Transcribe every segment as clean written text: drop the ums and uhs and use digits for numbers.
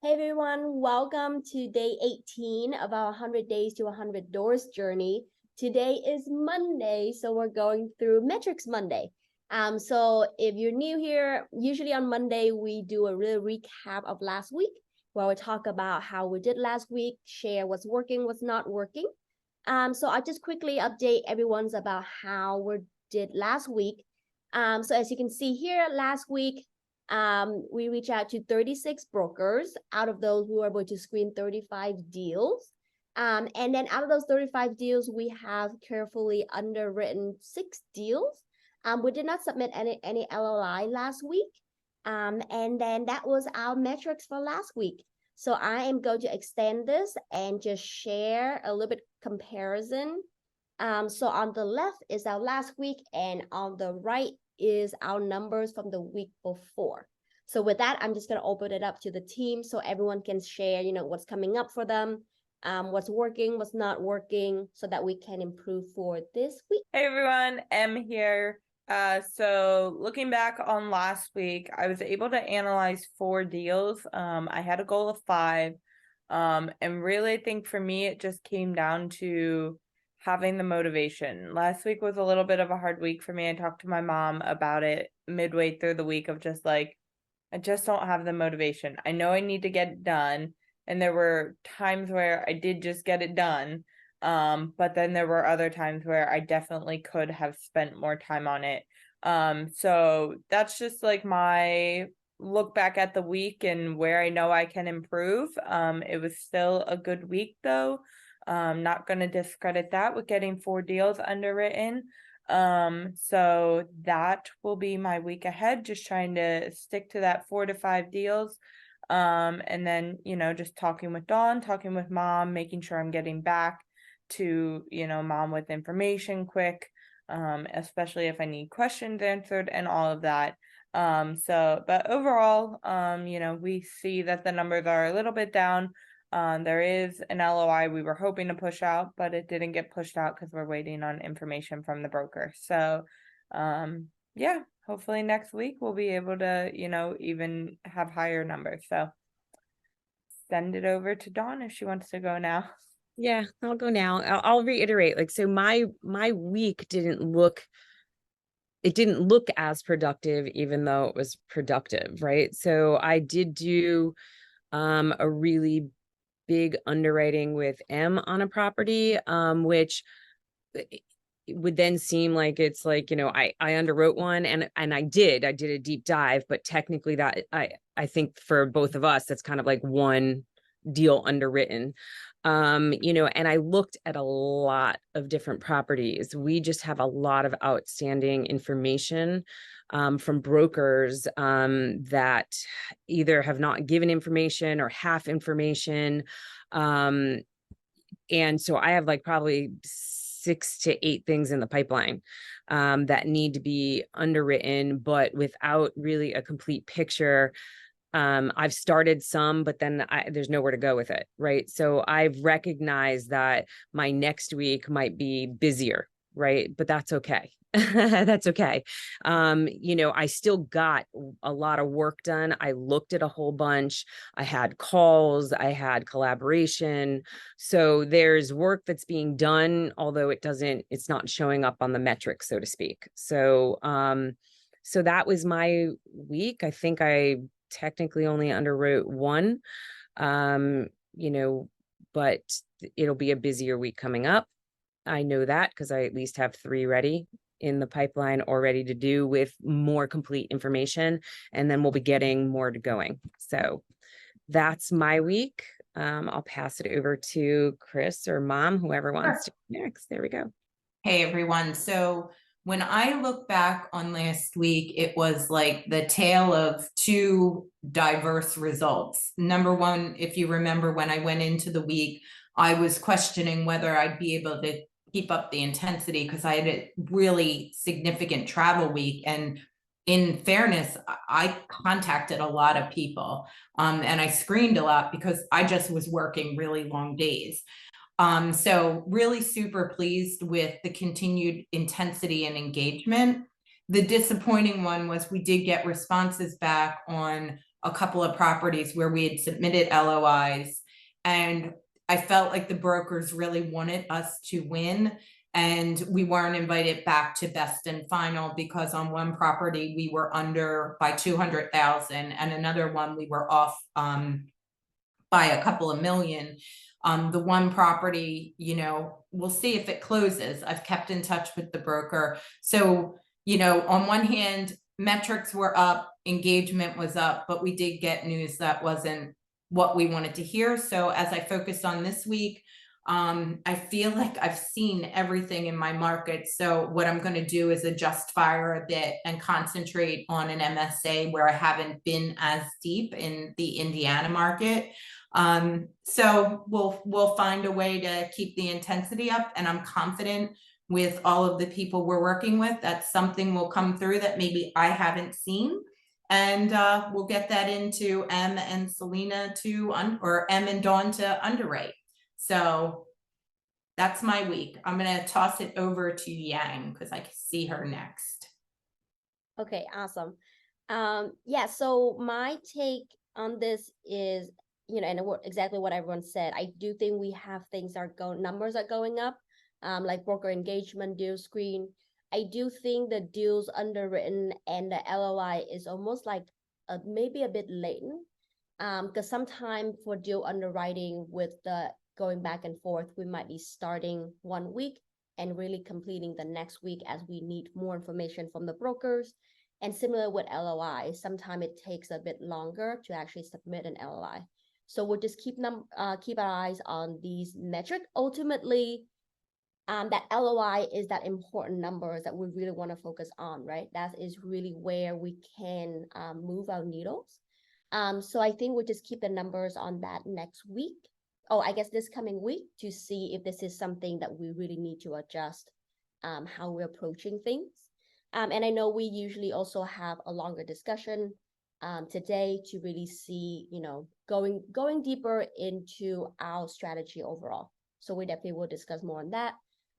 Hey everyone, welcome to day 18 of our 100 Days to 100 Doors journey. Today is Monday, so we're going through Metrics Monday. So if you're new here, usually on Monday, we do a real recap of last week, where we talk about how we did last week, share what's working, what's not working. So I'll just quickly update everyone's about how we did last week. So as you can see here, last week, we reached out to 36 brokers. Out of those, we were able to screen 35 deals. And then out of those 35 deals, we have carefully underwritten 6 deals. We did not submit any LOI last week. And then that was our metrics for last week. So I am going to extend this and just share a little bit comparison. So on the left is our last week, and on the right is our numbers from the week before. So with that, I'm just going to open it up to the team so everyone can share, what's coming up for them, what's working, what's not working, so that we can improve for this week. Hey everyone, Em here. So looking back on last week, I was able to analyze 4 deals. I had a goal of 5. And really I think for me, it just came down to having the motivation. Last week was a little bit of a hard week for me. I talked to my mom about it midway through the week of just like, I just don't have the motivation. I know I need to get it done. And there were times where I did just get it done. But then there were other times where I definitely could have spent more time on it. So that's just like my look back at the week and where I know I can improve. It was still a good week though. Not going to discredit that with getting 4 deals underwritten. So that will be my week ahead, just trying to stick to that 4 to 5 deals. And then, just talking with Dawn, talking with mom, making sure I'm getting back to, mom with information quick, especially if I need questions answered and all of that. But overall, we see that the numbers are a little bit down. There is an LOI we were hoping to push out, but it didn't get pushed out because we're waiting on information from the broker. So, yeah, hopefully next week we'll be able to, even have higher numbers. So send it over to Dawn if she wants to go now. Yeah, I'll go now. I'll reiterate, like, so my week didn't look as productive, even though it was productive, right? So I did do a really big underwriting with M on a property, which would then seem like it's like, I underwrote one and I did a deep dive, but technically that I think for both of us, that's kind of like one deal underwritten. And I looked at a lot of different properties. We just have a lot of outstanding information from brokers that either have not given information or half information. And so I have like probably 6 to 8 things in the pipeline that need to be underwritten, but without really a complete picture. I've started some, but then there's nowhere to go with it, right? So I've recognized that my next week might be busier, right? But that's okay. That's okay. I still got a lot of work done. I looked at a whole bunch. I had calls, I had collaboration. So there's work that's being done, although it's not showing up on the metrics, so to speak. So that was my week. I think I technically only underwrote 1, but it'll be a busier week coming up. I know that because I at least have 3 ready in the pipeline or ready to do with more complete information. And then we'll be getting more to going. So that's my week. I'll pass it over to Chris or mom, whoever wants to go next. There we go. Hey everyone. So when I look back on last week, it was like the tale of 2 diverse results. Number one, if you remember, when I went into the week, I was questioning whether I'd be able to keep up the intensity because I had a really significant travel week. And in fairness, I contacted a lot of people and I screened a lot because I just was working really long days. So really super pleased with the continued intensity and engagement. The disappointing one was we did get responses back on a couple of properties where we had submitted LOIs, and I felt like the brokers really wanted us to win, and we weren't invited back to best and final because on one property we were under by 200,000, and another one we were off by a couple of million. The one property, you know, we'll see if it closes. I've kept in touch with the broker. So, you know, on one hand, metrics were up, engagement was up, but we did get news that wasn't what we wanted to hear. So as I focused on this week, I feel like I've seen everything in my market. So what I'm going to do is adjust fire a bit and concentrate on an MSA where I haven't been as deep in the Indiana market. So we'll find a way to keep the intensity up, and I'm confident with all of the people we're working with that something will come through that maybe I haven't seen. And we'll get that into M and Selena or M and Dawn to underwrite. So that's my week. I'm gonna toss it over to Yang because I can see her next. Okay, awesome. Yeah, so my take on this is, you know, and exactly what everyone said. I do think we have things numbers are going up, like broker engagement, deal screen. I do think the deals underwritten and the LOI is almost like maybe a bit latent, because sometimes for deal underwriting with the going back and forth, we might be starting 1 week and really completing the next week as we need more information from the brokers. And similar with LOI, sometimes it takes a bit longer to actually submit an LOI. So we'll just keep our eyes on these metrics. Ultimately, that LOI is that important number that we really want to focus on, right? That is really where we can move our needles. So I think we'll just keep the numbers on that next week. Oh, I guess this coming week, to see if this is something that we really need to adjust how we're approaching things. And I know we usually also have a longer discussion today to really see, you know, going deeper into our strategy overall. So we definitely will discuss more on that.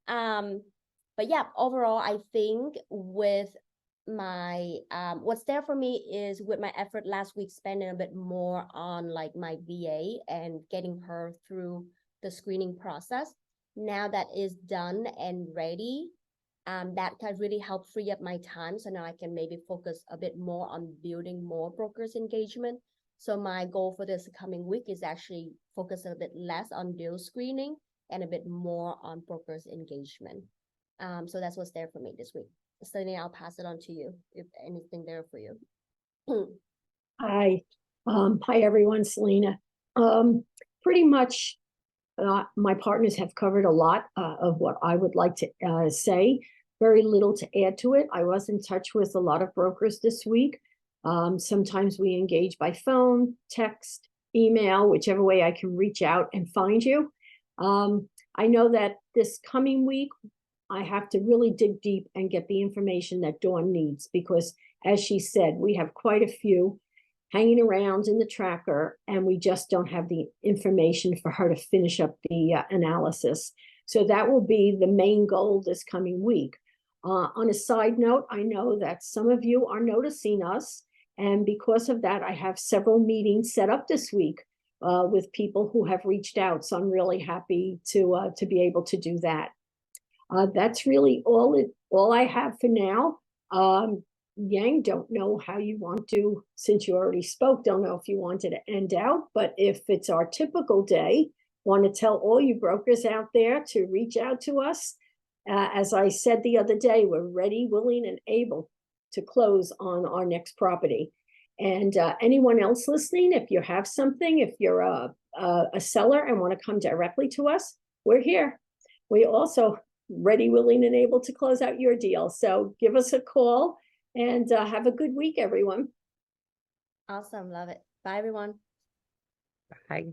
But yeah, overall, I think with my what's there for me is with my effort last week, spending a bit more on like my VA and getting her through the screening process. Now that is done and ready, that can really help free up my time. So now I can maybe focus a bit more on building more brokers engagement. So my goal for this coming week is actually focus a bit less on deal screening and a bit more on brokers engagement. So that's what's there for me this week. Selena, I'll pass it on to you if anything there for you. Hi, everyone, Selena. Pretty much my partners have covered a lot of what I would like to say. Very little to add to it. I was in touch with a lot of brokers this week. Sometimes we engage by phone, text, email, whichever way I can reach out and find you. I know that this coming week, I have to really dig deep and get the information that Dawn needs, because as she said, we have quite a few hanging around in the tracker and we just don't have the information for her to finish up the analysis. So that will be the main goal this coming week. On a side note, I know that some of you are noticing us, and because of that, I have several meetings set up this week with people who have reached out. So I'm really happy to be able to do that. That's really all I have for now. Yang, don't know how you want to, since you already spoke, don't know if you wanted to end out, but if it's our typical day, want to tell all you brokers out there to reach out to us. As I said the other day, we're ready, willing, and able to close on our next property. And anyone else listening, if you have something, if you're a seller and want to come directly to us, we're here. We also ready, willing, and able to close out your deal. So give us a call and have a good week, everyone. Awesome. Love it. Bye, everyone. Bye.